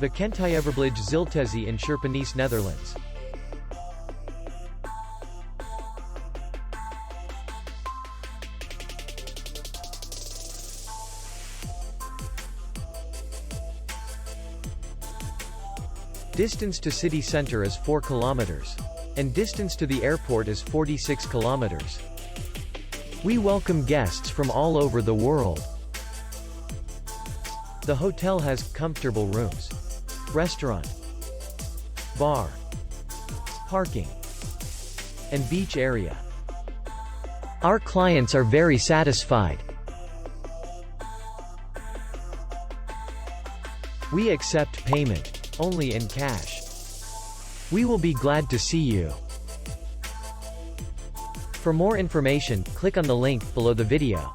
Vakantieverblijf Ziltezee in Scherpenisse, Netherlands. Distance to city center is 4 kilometers. And distance to the airport is 46 kilometers. We welcome guests from all over the world. The hotel has comfortable rooms, restaurant, bar, parking, and beach area. Our clients are very satisfied. We accept payment only in cash. We will be glad to see you. For more information, click on the link below the video.